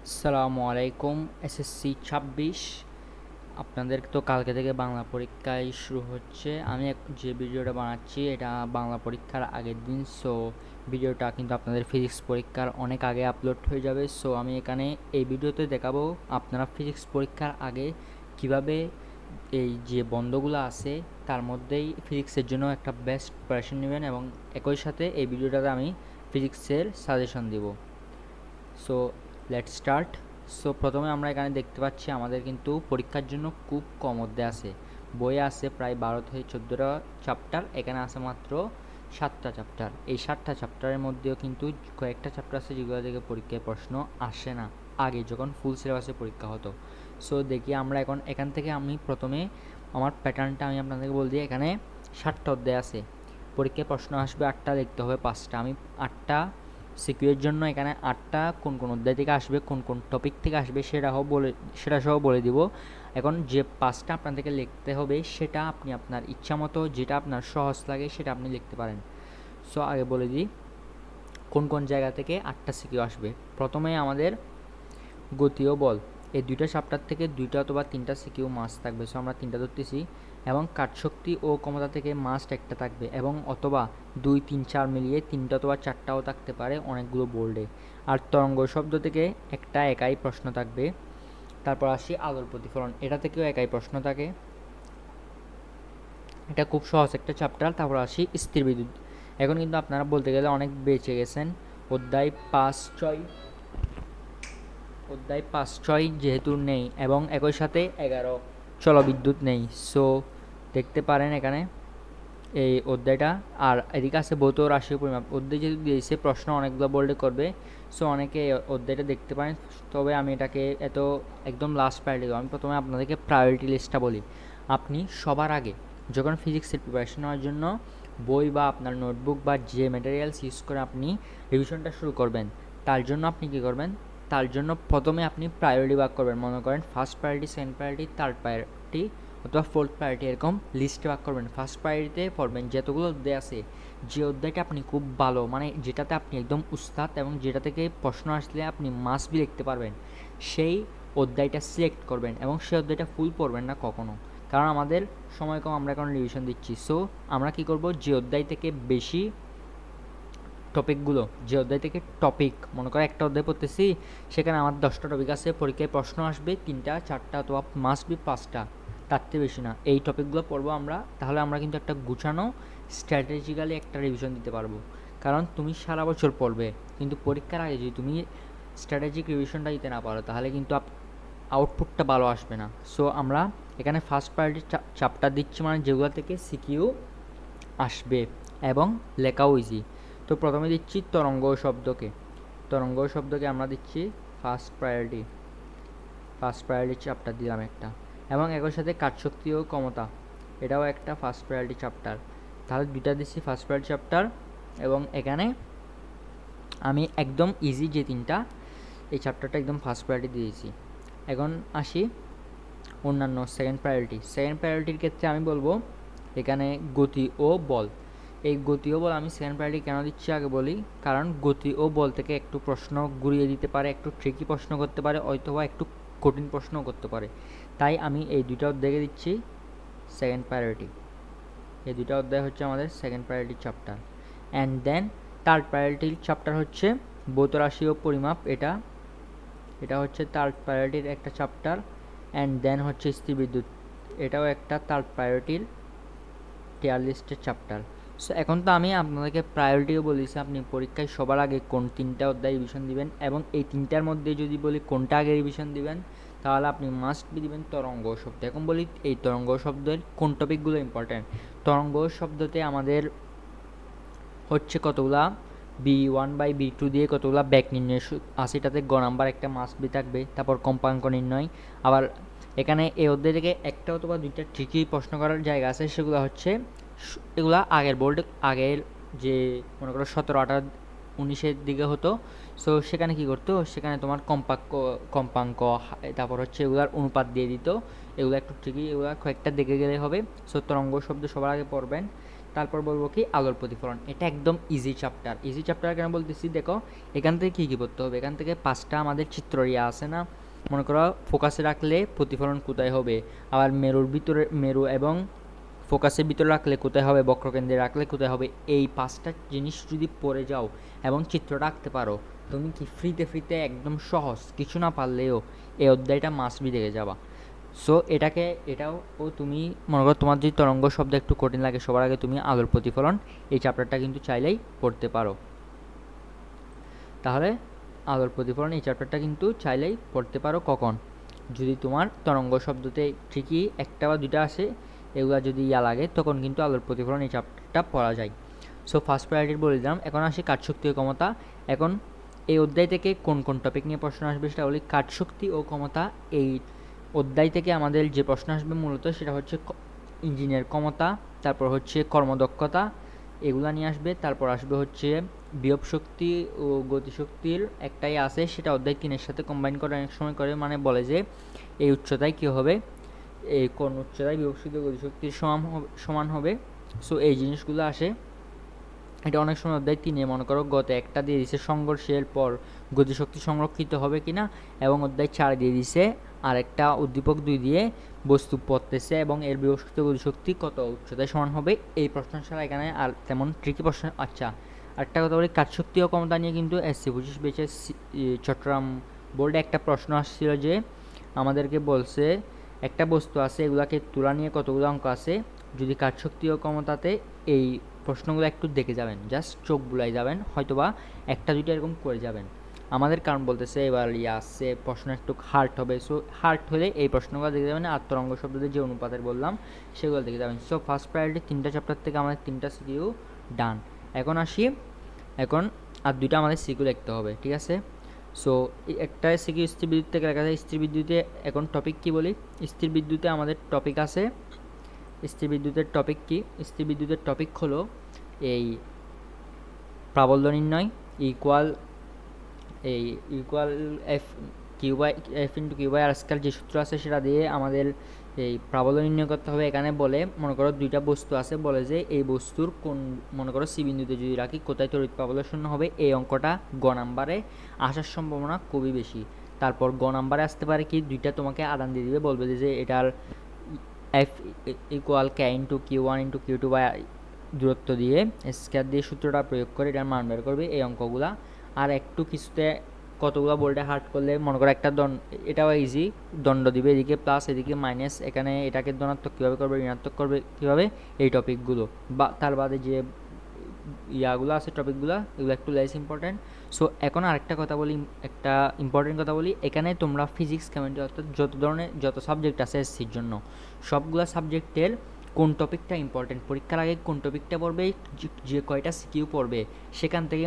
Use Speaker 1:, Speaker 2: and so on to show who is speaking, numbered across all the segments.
Speaker 1: আসসালামু আলাইকুম। এসএসসি ২৬ আপনাদের তো কালকে থেকে বাংলা পরীক্ষায় শুরু হচ্ছে। আমি যে ভিডিওটা বানাচ্ছি এটা বাংলা পরীক্ষার আগের দিন। সো ভিডিওটা কিন্তু আপনাদের ফিজিক্স পরীক্ষার অনেক আগে আপলোড হয়ে যাবে। সো আমি এখানে এই ভিডিওতে দেখাবো আপনারা ফিজিক্স পরীক্ষার আগে কিভাবে এই যে বন্ধগুলো আছে তার মধ্যেই ফিজিক্সের জন্য একটা বেস্ট প্রিপারেশন নেবেন, এবং একই সাথে এই ভিডিওটাতে আমি ফিজিক্সের সাজেশন দিব। So let's start. সো প্রথমে আমরা এখানে দেখতে পাচ্ছি আমাদের কিন্তু পরীক্ষার জন্য খুব কম অধ্যায় আছে। বইয়ে আছে প্রায় ১২ থেকে ১৪টা চ্যাপ্টার, এখানে আছে মাত্র ৭টা চ্যাপ্টার। এই ৭টা চ্যাপ্টারের মধ্যেও কিন্তু কয়েকটা চ্যাপ্টার আছে যেগুলো থেকে পরীক্ষায় প্রশ্ন আসে না, আগে যখন ফুল সিলেবাসে পরীক্ষা হতো। সো দেখি আমরা এখান থেকে আমি প্রথমে আমার প্যাটার্নটা আমি আপনাদেরকে বল দিই। এখানে ৭টা অধ্যায় আছে, পরীক্ষায় প্রশ্ন আসবে ৮টা, লিখতে হবে ৫টা। আমি ৮টা সিকিউর জন্য এখানে ৮টা কোন কোন অধ্যায় থেকে আসবে, কোন কোন টপিক থেকে আসবে সেটা সহ বলে দিব। এখন যে ৫টা আপনাদেরকে লিখতে হবে সেটা আপনি আপনার ইচ্ছা মতো যেটা আপনার সহজ লাগে সেটা আপনি লিখতে পারেন। সো আগে বলে দিই কোন কোন জায়গা থেকে ৮টা সিকিউ আসবে। প্রথমে আমাদের গতি ও বল, এই দুইটা চ্যাপ্টার থেকে ২টা অথবা ৩টা সিকিউ মাস্ট থাকবে। সো আমরা ৩টা ধরতেছি। এবং কাঠশক্তি ও ক্ষমতা থেকে মাস্ট একটা থাকবে, এবং অথবা ২, ৩, ৪ মিলিয়ে ৩টা অথবা ৪টাও থাকতে পারে অনেকগুলো বোর্ডে। আর তরঙ্গ শব্দ থেকে একটা একাই প্রশ্ন থাকবে। তারপর আসি আলোর প্রতিফলন, এটা থেকেও একাই প্রশ্ন থাকে, এটা খুব সহজ একটা চ্যাপ্টার। তারপর আসি স্থির বিদ্যুৎ, এখন কিন্তু আপনারা বলতে গেলে অনেক বেঁচে গেছেন। অধ্যায় ৫, ৬ যেহেতু নেই, এবং একই সাথে ১১ জলবিদ্যুৎ নেই। সো দেখতে পারেন এখানে এই অধ্যায়টা। আর এদিকে আছে ভৌত রাশি ও পরিমাপ, অধ্যায় যেহেতু দিয়েছে প্রশ্ন অনেকগুলো বোর্ডে করবে। সো অনেকে এই অধ্যায়টা দেখতে পারেন, তবে আমি এটাকে একদম লাস্ট প্রায়োরিটি দেবো। আমি প্রথমে আপনাদেরকে প্রায়োরিটি লিস্টটা বলি। আপনি সবার আগে যখন ফিজিক্সের প্রিপারেশন নেওয়ার জন্য বই বা আপনার নোটবুক বা যে ম্যাটেরিয়ালস ইউজ করে আপনি রিভিশনটা শুরু করবেন, তার জন্য আপনি কী করবেন, তার জন্য প্রথমে আপনি প্রায়োরিটি ভাগ করবেন। মনে করেন first priority, second priority, third priority অথবা ফোর্থ প্রায়োরিটি, এরকম লিস্টে ভাগ করবেন। ফার্স্ট প্রায়োরিটিতে পড়বেন যতগুলো অধ্যায় আছে, যে অধ্যায়টা আপনি খুব ভালো, মানে যেটাতে আপনি একদম উস্তাদ এবং যেটা থেকে প্রশ্ন আসলে আপনি মাস্ট বি লিখতে পারবেন, সেই অধ্যায়টা সিলেক্ট করবেন। এবং সেই অধ্যায়টা ফুল পড়বেন না কখনো, কারণ আমাদের সময় কম, আমরা এখন রিভিশন দিচ্ছি। সো আমরা কি করব, যে অধ্যায় থেকে বেশি টপিকগুলো, যে অধ্যায় থেকে টপিক, মনে করে একটা অধ্যায় পড়তেছি, সেখানে আমার 10টা টপিক আছে, পরীক্ষায় প্রশ্ন আসবে 3টা 4টা অথবা মাস্ট বি 5টা, তার থেকে বেশি না। এই টপিকগুলো পড়বো আমরা, তাহলে আমরা কিন্তু একটা গুছানো স্ট্র্যাটেজিক্যালি একটা রিভিশন দিতে পারবো। কারণ তুমি সারা বছর পড়বে, কিন্তু পরীক্ষার আগে যদি তুমি স্ট্র্যাটেজিক রিভিশনটা দিতে না পারো, তাহলে কিন্তু আউটপুটটা ভালো আসবে না। সো আমরা এখানে ফার্স্ট প্রায়োরিটি চ্যাপ্টার দিচ্ছি, মানে যেগুলো থেকে সিকিউ আসবে এবং লেখাও ইজি। তো প্রথমে দিচ্ছি তরঙ্গ শব্দকে। তরঙ্গ শব্দকে আমরা দিচ্ছি ফার্স্ট প্রায়োরিটি চ্যাপ্টার দিলাম একটা। এবং একই সাথে কাঠশক্তি ও ক্ষমতা, এটাও একটা ফার্স্ট প্রায়োরিটি চ্যাপ্টার। তাহলে দুইটা দিচ্ছি ফার্স্ট প্রায়োরিটি চ্যাপ্টার। এবং এখানে আমি একদম ইজি যে তিনটা, এই চ্যাপ্টারটা একদম ফার্স্ট প্রায়োরিটি দিয়েছি। এখন আসি অন্যান্য সেকেন্ড প্রায়োরিটির ক্ষেত্রে আমি বলবো এখানে গতি ও বল। এই গতি ও বল আমি সেকেন্ড প্রায়োরিটি কেন দিচ্ছি আগে বলি। কারণ গতি ও বল থেকে একটু প্রশ্ন ঘুরিয়ে দিতে পারে, একটু ট্রিকি প্রশ্ন করতে পারে, অথবা একটু কঠিন প্রশ্নও করতে পারে। তাই আমি এই দুইটা অধ্যায়কে দিচ্ছি সেকেন্ড প্রায়োরিটি। এই দুইটা অধ্যায় হচ্ছে আমাদের second priority chapter. And then third প্রায়োরিটির চ্যাপ্টার হচ্ছে ভৌত রাশি ও পরিমাপ, এটা হচ্ছে থার্ড প্রায়োরিটির একটা চ্যাপ্টার। অ্যান্ড দেন হচ্ছে স্থিরবিদ্যুৎ, এটাও একটা থার্ড প্রায়োরিটির টিয়ার লিস্টের চ্যাপ্টার। সো এখন তো আমি আপনাদেরকে প্রায়োরিটিও বলেছি, আপনি পরীক্ষায় সবার আগে কোন তিনটা অধ্যায় রিভিশন দিবেন, এবং এই তিনটার মধ্যে যদি বলি কোনটা আগে রিভিশন দিবেন, তাহলে আপনি মাস্ট বি দিবেন তরঙ্গ শব্দ। এখন বলি এই তরঙ্গ শব্দের কোন টপিকগুলো ইম্পর্ট্যান্ট। তরঙ্গ শব্দতে আমাদের হচ্ছে কতগুলা B1/B2 দিয়ে কতগুলা ব্যাক নির্ণয় আছে, এটাতে গ নাম্বার একটা মাস্ট বি থাকবে। তারপর কম্পাঙ্ক নির্ণয়। আবার এখানে এই অধ্যায় থেকে একটা অথবা দুইটা ঠিকই প্রশ্ন করার জায়গা আছে, সেগুলো হচ্ছে এগুলা আগের বোর্ডে, আগের যে মনে করো 17, 18, 19-এর দিকে হতো। সো সেখানে কি করতো, সেখানে তোমার কম্পাঙ্ক, তারপর হচ্ছে এগুলার অনুপাত দিয়ে দিত। এগুলো একটু ঠিকই, এগুলো কয়েকটা দেখে গেলে হবে। সো তরঙ্গ শব্দ সবার আগে পড়বেন। তারপর বলবো কি আলোর প্রতিফলন। এটা একদম ইজি চ্যাপ্টার। ইজি চ্যাপ্টার কেন বলতেছি দেখো, এখান থেকে কী কী পড়তে হবে। এখান থেকে 5টা আমাদের চিত্র ইয়ে আছে না, মনে করো ফোকাসে রাখলে প্রতিফলন কোথায় হবে, আবার মেরুর ভিতরে মেরু এবং ফোকাসের ভিতরে রাখলে কোথায় হবে, বক্রকেন্দ্রে রাখলে কোথায় হবে, এই 5টা জিনিস যদি পড়ে যাও এবং চিত্রটা আঁকতে পারো, তুমি কি ফ্রিতে একদম সহজ, কিছু না পারলেও এই অধ্যায়টা মাস্ট বি দেখে যাবা। সো এটাও তুমি মনে করো তোমার যদি তরঙ্গ শব্দ একটু কঠিন লাগে, সবার আগে তুমি আলোর প্রতিফলন এই চ্যাপ্টারটা কিন্তু চাইলেই পড়তে পারো। তাহলে আলোর প্রতিফলন এই চ্যাপ্টারটা কিন্তু চাইলেই পড়তে পারো কখন, যদি তোমার তরঙ্গ শব্দতে ঠিকই একটা বা দুইটা আসে, এগুলো যদি ইয়া লাগে তখন কিন্তু আলোর প্রতিফলন এই চ্যাপ্টারটা পড়া যায়। সো ফার্স্ট প্রায়োরিটি বলে দিলাম। এখন আসি কাজশক্তি ও ক্ষমতা। এখন এই অধ্যায় থেকে কোন কোন টপিক নিয়ে প্রশ্ন আসবে সেটা বলি। কাজশক্তি ও ক্ষমতা এই অধ্যায় থেকে আমাদের যে প্রশ্ন আসবে মূলত সেটা হচ্ছে ইঞ্জিনের ক্ষমতা, তারপর হচ্ছে কর্মদক্ষতা, এগুলা নিয়ে আসবে। তারপর আসবে হচ্ছে বিভব শক্তি ও গতিশক্তির একটাই আছে, সেটা অধ্যায় 3-এর সাথে কম্বাইন করে অনেক সময় করে, মানে বলে যে এই উচ্চতায় কী হবে, এই কোন উচ্চতায় বিভব শক্তি ও গতিশক্তির সমান হবে। সো এই জিনিসগুলো আসে। এটা অনেক সময় অধ্যায় 3-এ মনে করো গতে একটা দিয়ে দিছে সংঘর্ষের পর গতিশক্তি সংরক্ষিত হবে কিনা, এবং অধ্যায় 4 দিয়ে দিছে আর একটা উদ্দীপক 2 দিয়ে বস্তু পড়তেছে এবং এর বিভব শক্তি ও গতিশক্তি কত উচ্চতায় সমান হবে। এই প্রশ্ন ছাড়া এখানে আর তেমন ট্রিকি প্রশ্ন। আচ্ছা, আরেকটা কথা বলি, কাজশক্তি ও ক্ষমতা নিয়ে কিন্তু SC 25 বেচে চট্টগ্রাম বোর্ডে একটা প্রশ্ন আসছিল যে আমাদেরকে বলছে একটা বস্তু আছে, এগুলাকে তুলা নিয়ে কতগুলো অঙ্ক আছে, যদি কাজশক্তি ও ক্ষমতাতে এই প্রশ্নগুলো একটু দেখে যাবেন, জাস্ট চোখ বুলাই যাবেন, হয়তোবা একটা দুইটা এরকম করে যাবেন। আমাদের কারণ বলতেছে এবার আসছে প্রশ্ন একটু হার্ড হবে, সো হার্ড হলে এই প্রশ্নগুলো দেখে যাবেন, আর তরঙ্গ শব্দদের যে অনুপাতের বললাম সেগুলো দেখে যাবেন। সো ফার্স্ট প্রায়োরিটি 3টা চ্যাপ্টার থেকে আমাদের 3টা সিকিউ ডান। এখন আসি, এখন আর 2টা আমাদের সিকিউ লিখতে হবে, ঠিক আছে। সো একটা সিকিউ স্থির বিদ্যুৎ থেকে লেখা যায়। স্থির বিদ্যুতে এখন টপিক কি বলি, স্থির বিদ্যুতে আমাদের টপিক আছে, স্থির বিদ্যুতের টপিক কি, স্থির বিদ্যুতের টপিক হলো এই প্রাবল্য নির্ণয়, equal F into Q by R square, যে সূত্র আছে সেটা দিয়ে আমাদের এই প্রাবল্য নির্ণয় করতে হবে। এখানে বলে মনে করো 2টা বস্তু আছে, বলে যে এই বস্তুর কোন, মনে করো সি বিন্দুতে যদি রাখি কোথায় তড়িৎ প্রাবল্য শূন্য হবে। এই অঙ্কটা গ নাম্বারে আসার সম্ভাবনা খুবই বেশি। তারপর গ নাম্বারে আসতে পারে কি, 2টা তোমাকে আদান দিয়ে দিবে, বলবে যে এটার F equal K into Q one into Q two by দূরত্ব দিয়ে স্কয়ার দিয়ে সূত্রটা প্রয়োগ করে এটার মান বের করবে, এই অঙ্কগুলা। আর একটু কিছুতে কতগুলো বোর্ডে হার্ড করলে মনে করো একটা এটাও ইজি, দণ্ড দিবে, এদিকে প্লাস এদিকে মাইনাস, এখানে এটাকে ধনাত্মক কীভাবে করবে ঋণাত্মক করবে কীভাবে, এই টপিকগুলো বা তার বাদে যে ইয়াগুলো আছে টপিকগুলো, এগুলো একটু লেস ইম্পর্টেন্ট। সো এখন আরেকটা কথা বলি, একটা ইম্পর্টেন্ট কথা বলি, এখানে তোমরা ফিজিক্স কেমিস্ট্রি অর্থাৎ যত সাবজেক্ট আছে এসসির জন্য সবগুলো সাবজেক্টের কোন টপিকটা ইম্পর্টেন্ট, পরীক্ষার আগে কোন টপিকটা পড়বে, যে কয়টা সিকিউ পড়বে সেখান থেকে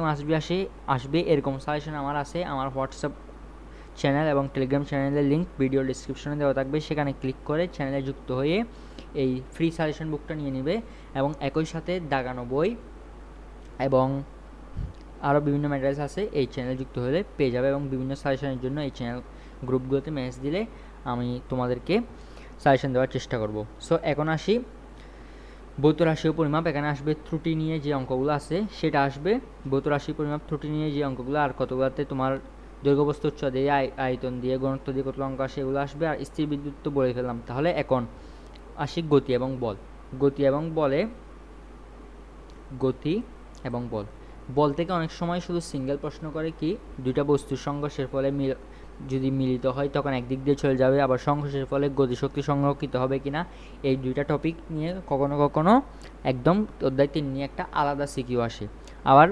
Speaker 1: আসবে এরকম সাজেশন আমার আছে। আমার হোয়াটসঅ্যাপ চ্যানেল এবং টেলিগ্রাম চ্যানেলের লিঙ্ক ভিডিও ডিসক্রিপশনে দেওয়া থাকবে, সেখানে ক্লিক করে চ্যানেলে যুক্ত হয়ে এই ফ্রি সাজেশন বুকটা নিয়ে নেবে, এবং একই সাথে দাগানো বই এবং আরও বিভিন্ন ম্যাটেরিয়ালস আছে এই চ্যানেলে যুক্ত হলে পেয়ে যাবে, এবং বিভিন্ন সাজেশনের জন্য এই চ্যানেল গ্রুপগুলোতে মেসেজ দিলে আমি তোমাদেরকে সাজেশন দেওয়ার চেষ্টা করব। সো এখন আসি ভৌত রাশি ও পরিমাপ। এখানে আসবে ত্রুটি নিয়ে যে অঙ্কগুলো আছে সেটা আসবে, ভৌত রাশি পরিমাপ ত্রুটি নিয়ে যে অঙ্কগুলো, আর কতগুলোতে তোমার দৈর্ঘ্য বস্তু উচ্চতা দিয়ে আয়তন দিয়ে ঘনত্ব দিয়ে কত অঙ্ক আসে এগুলো আসবে, আর স্থির বিদ্যুৎ তো বলে ফেললাম। তাহলে এখন আসি গতি এবং বল। গতি এবং বল থেকে অনেক সময় শুধু সিঙ্গেল প্রশ্ন করে কি, 2টা বস্তুর সংঘর্ষের ফলে যদি মিলিত হয় তখন একদিক দিয়ে চলে যাবে, আবার সংঘর্ষের ফলে গতিশক্তি সংরক্ষিত হবে কিনা, এই 2টা টপিক নিয়ে কখনো কখনো একদম অধ্যায় 3 নিয়ে একটা আলাদা সিকিউ আসে। আবার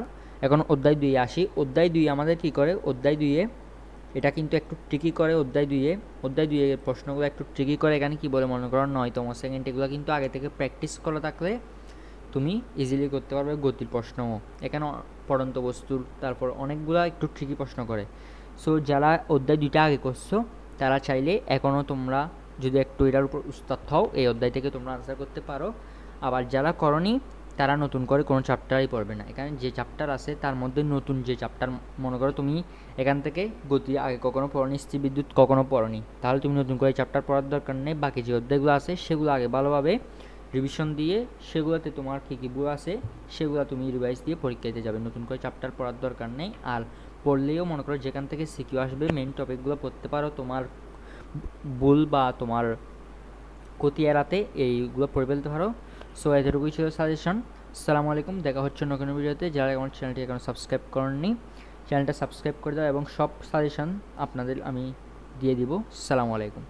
Speaker 1: এখন অধ্যায় 2 আসি। অধ্যায় 2 আমাদের কী করে, অধ্যায় 2 এটা কিন্তু একটু ট্রিকি করে। অধ্যায় 2 এর প্রশ্নগুলো একটু ট্রিকি করে। এখানে কি বলে মনে করো 9তম সেকেন্ড, এগুলো কিন্তু আগে থেকে প্র্যাকটিস করা থাকলে তুমি ইজিলি করতে পারবে গতির প্রশ্নও। এখানে পড়ন্ত বস্তুর তারপর অনেকগুলো একটু ট্রিকি প্রশ্ন করে। সো যারা অধ্যায় 2টা আগে করছো তারা চাইলে এখনও তোমরা যদি একটু এটার উপর উস্তাদ হও, এই অধ্যায় থেকে তোমরা আনসার করতে পারো। আবার যারা করনি তারা নতুন করে কোনো চ্যাপ্টারই পড়বে না। এখানে যে চ্যাপ্টার আছে তার মধ্যে নতুন যে চ্যাপ্টার, মনে করো তুমি এখান থেকে গতি আগে কখনো পড়নি, স্থির বিদ্যুৎ কখনো পড়নি, তাহলে তুমি নতুন করে চ্যাপ্টার পড়ার দরকার নেই। বাকি যে অধ্যায়গুলো আছে সেগুলো আগে ভালোভাবে রিভিশন দিয়ে সেগুলোতে তোমার কী কী ভুল আছে সেগুলো তুমি রিভাইজ দিয়ে পরীক্ষা দিতে যাবে, নতুন করে চ্যাপ্টার পড়ার দরকার নেই। আর পড়লেও মনে করো যেখান থেকে সিকিউ আসবে মেইন টপিকগুলো পড়তে পারো, তোমার ভুল বা তোমার ক্ষতি এড়াতে এইগুলো পড়ে ফেলতে পারো। সো এতটুকুই ছিল সাজেশন। আসসালামু আলাইকুম, দেখা হচ্ছে নতুন ভিডিওতে। যারা আমার চ্যানেলটি এখন সাবস্ক্রাইব করেননি চ্যানেলটা সাবস্ক্রাইব করে দাও এবং সব সাজেশন আপনাদের আমি দিয়ে দিব। আসসালামু আলাইকুম।